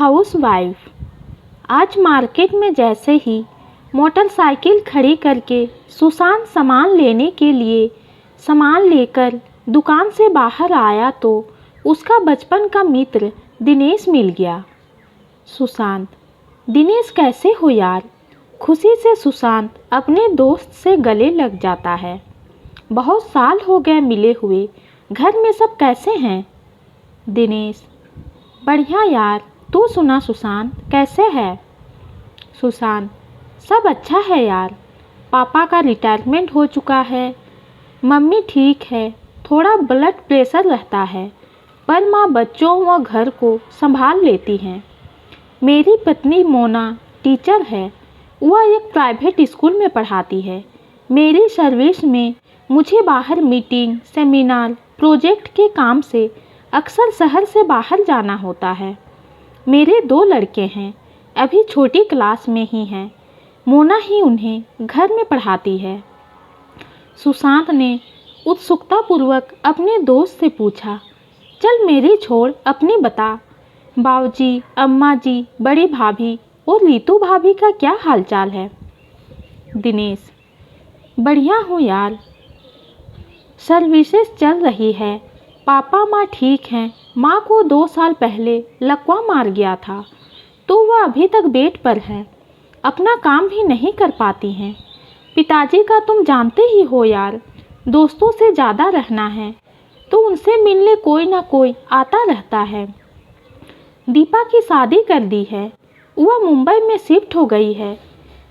Housewife. आज market में जैसे ही मोटरसाइकिल खड़ी करके सुशांत सामान लेने के लिए सामान लेकर दुकान से बाहर आया तो उसका बचपन का मित्र दिनेश मिल गया। सुशांत, दिनेश कैसे हो यार? खुशी से सुशांत अपने दोस्त से गले लग जाता है। बहुत साल हो गए मिले हुए, घर में सब कैसे हैं? दिनेश, बढ़िया यार, तू सुना सुशांत, कैसे है? सुशांत, सब अच्छा है यार, पापा का रिटायरमेंट हो चुका है, मम्मी ठीक है, थोड़ा ब्लड प्रेशर रहता है, पर माँ बच्चों व घर को संभाल लेती हैं। मेरी पत्नी मोना टीचर है, वह एक प्राइवेट स्कूल में पढ़ाती है। मेरी सर्विस में मुझे बाहर मीटिंग, सेमिनार, प्रोजेक्ट के काम से अक्सर शहर से बाहर जाना होता है। मेरे 2 लड़के हैं, अभी छोटी क्लास में ही हैं। मोना ही उन्हें घर में पढ़ाती है। सुशांत ने उत्सुकतापूर्वक अपने दोस्त से पूछा, चल मेरी छोड़ अपनी बता, बाबूजी, अम्मा जी, बड़ी भाभी और रीतू भाभी का क्या हालचाल है? दिनेश, बढ़िया हूँ यार, सर्विसेज चल रही है, पापा माँ ठीक हैं। माँ को 2 साल पहले लकवा मार गया था तो वह अभी तक बेड पर है, अपना काम भी नहीं कर पाती हैं। पिताजी का तुम जानते ही हो यार, दोस्तों से ज़्यादा रहना है तो उनसे मिलने कोई ना कोई आता रहता है। दीपा की शादी कर दी है, वह मुंबई में शिफ्ट हो गई है।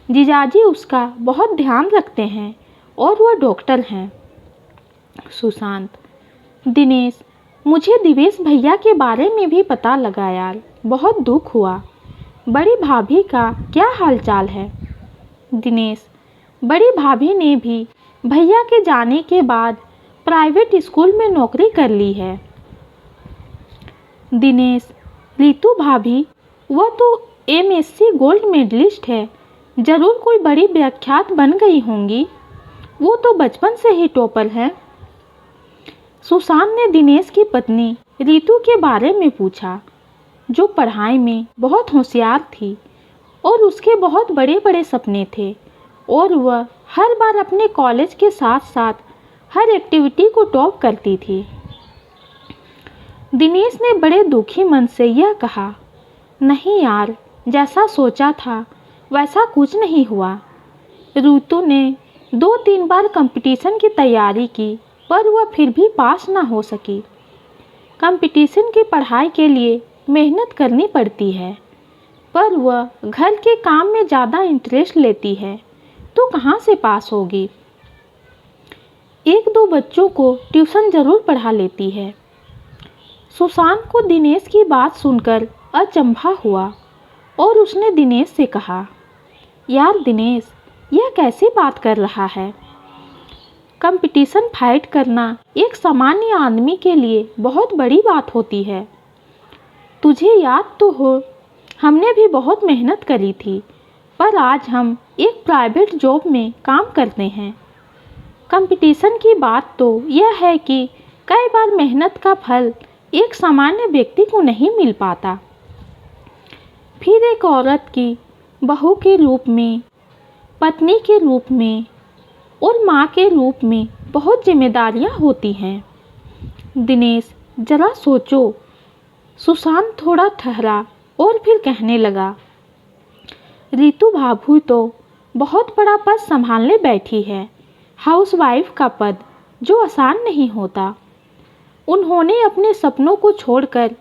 जीजाजी उसका बहुत ध्यान रखते हैं और वह डॉक्टर हैं। सुशांत, दिनेश, मुझे दिवेश भैया के बारे में भी पता लगा यार, बहुत दुख हुआ। बड़ी भाभी का क्या हालचाल है? दिनेश, बड़ी भाभी ने भी भैया के जाने के बाद प्राइवेट स्कूल में नौकरी कर ली है। दिनेश, रीतू भाभी, वह तो MSc गोल्ड मेडलिस्ट है, ज़रूर कोई बड़ी व्याख्यात बन गई होंगी, वो तो बचपन से ही टॉपर है। सुशांत ने दिनेश की पत्नी रीतू के बारे में पूछा, जो पढ़ाई में बहुत होशियार थी और उसके बहुत बड़े बड़े सपने थे और वह हर बार अपने कॉलेज के साथ साथ हर एक्टिविटी को टॉप करती थी। दिनेश ने बड़े दुखी मन से यह कहा, नहीं यार, जैसा सोचा था वैसा कुछ नहीं हुआ। रीतू ने 2-3 बार कंपटीशन की तैयारी की पर वह फिर भी पास ना हो सकी। कंपटीशन की पढ़ाई के लिए मेहनत करनी पड़ती है, पर वह घर के काम में ज़्यादा इंटरेस्ट लेती है तो कहाँ से पास होगी। 1-2 बच्चों को ट्यूशन ज़रूर पढ़ा लेती है। सुशांत को दिनेश की बात सुनकर अचंभा हुआ और उसने दिनेश से कहा, यार दिनेश, यह कैसी बात कर रहा है? कंपटीशन फाइट करना एक सामान्य आदमी के लिए बहुत बड़ी बात होती है। तुझे याद तो हो, हमने भी बहुत मेहनत करी थी, पर आज हम एक प्राइवेट जॉब में काम करते हैं। कंपटीशन की बात तो यह है कि कई बार मेहनत का फल एक सामान्य व्यक्ति को नहीं मिल पाता। फिर एक औरत की बहू के रूप में, पत्नी के रूप में और माँ के रूप में बहुत जिम्मेदारियाँ होती हैं। दिनेश, जरा सोचो। सुशांत थोड़ा ठहरा और फिर कहने लगा, रीतू भाभी तो बहुत बड़ा पद संभालने बैठी है, हाउसवाइफ का पद, जो आसान नहीं होता। उन्होंने अपने सपनों को छोड़कर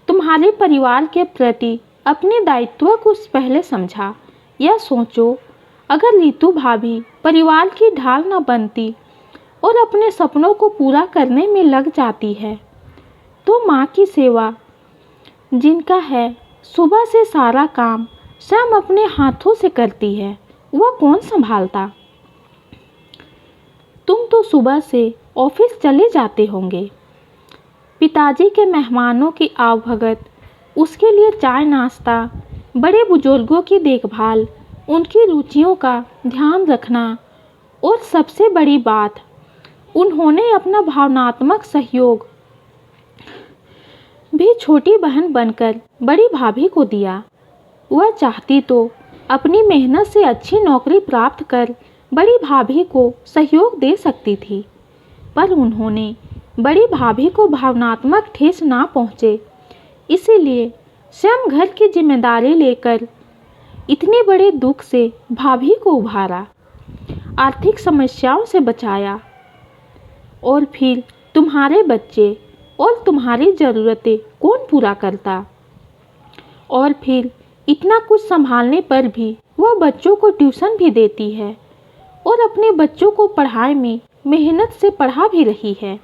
तुम्हारे परिवार के प्रति अपने दायित्व को पहले समझा। यह सोचो, अगर रीतू भाभी परिवार की ढाल न बनती और अपने सपनों को पूरा करने में लग जाती है तो माँ की सेवा, जिनका है सुबह से सारा काम स्वयं अपने हाथों से करती है, वह कौन संभालता? तुम तो सुबह से ऑफिस चले जाते होंगे। पिताजी के मेहमानों की आवभगत, उसके लिए चाय नाश्ता, बड़े बुजुर्गों की देखभाल, उनकी रुचियों का ध्यान रखना और सबसे बड़ी बात, उन्होंने अपना भावनात्मक सहयोग भी छोटी बहन बनकर बड़ी भाभी को दिया। वह चाहती तो अपनी मेहनत से अच्छी नौकरी प्राप्त कर बड़ी भाभी को सहयोग दे सकती थी, पर उन्होंने बड़ी भाभी को भावनात्मक ठेस ना पहुँचे, इसीलिए स्वयं घर की जिम्मेदारी लेकर इतने बड़े दुख से भाभी को उभारा, आर्थिक समस्याओं से बचाया, और फिर तुम्हारे बच्चे और तुम्हारी ज़रूरतें कौन पूरा करता। और फिर इतना कुछ संभालने पर भी वह बच्चों को ट्यूशन भी देती है और अपने बच्चों को पढ़ाई में मेहनत से पढ़ा भी रही है।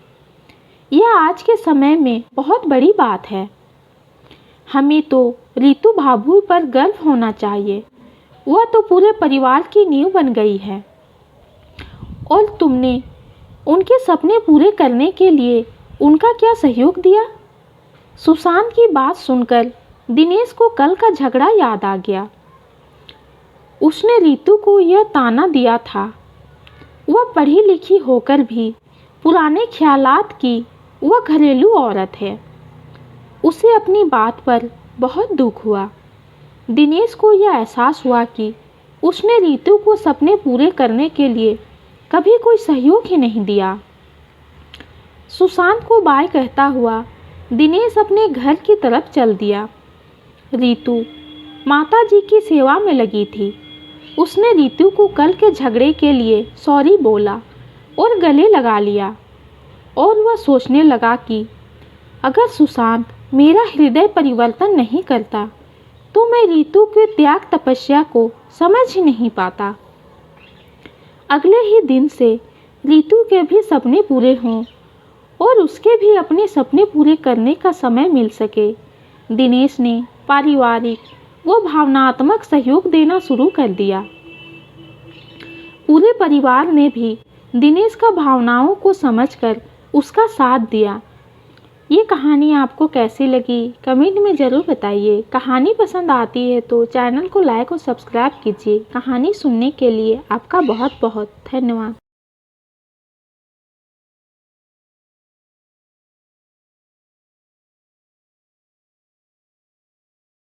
यह आज के समय में बहुत बड़ी बात है। हमें तो रीतू भाभी पर गर्व होना चाहिए। वह तो पूरे परिवार की नींव बन गई है, और तुमने उनके सपने पूरे करने के लिए उनका क्या सहयोग दिया। सुशांत की बात सुनकर दिनेश को कल का झगड़ा याद आ गया। उसने रीतू को यह ताना दिया था, वह पढ़ी लिखी होकर भी पुराने ख्यालात की वह घरेलू औरत है। उसे अपनी बात पर बहुत दुख हुआ। दिनेश को यह एहसास हुआ कि उसने रीतू को सपने पूरे करने के लिए कभी कोई सहयोग ही नहीं दिया। सुशांत को बाय कहता हुआ दिनेश अपने घर की तरफ चल दिया। रीतू माताजी की सेवा में लगी थी। उसने रीतू को कल के झगड़े के लिए सॉरी बोला और गले लगा लिया, और वह सोचने लगा कि अगर सुशांत मेरा हृदय परिवर्तन नहीं करता तो मैं रीतू के त्याग तपस्या को समझ ही नहीं पाता। अगले ही दिन से रीतू के भी सपने पूरे हों और उसके भी अपने सपने पूरे करने का समय मिल सके, दिनेश ने पारिवारिक व भावनात्मक सहयोग देना शुरू कर दिया। पूरे परिवार ने भी दिनेश का भावनाओं को समझकर उसका साथ दिया। ये कहानी आपको कैसी लगी कमेंट में ज़रूर बताइए। कहानी पसंद आती है तो चैनल को लाइक और सब्सक्राइब कीजिए। कहानी सुनने के लिए आपका बहुत बहुत धन्यवाद।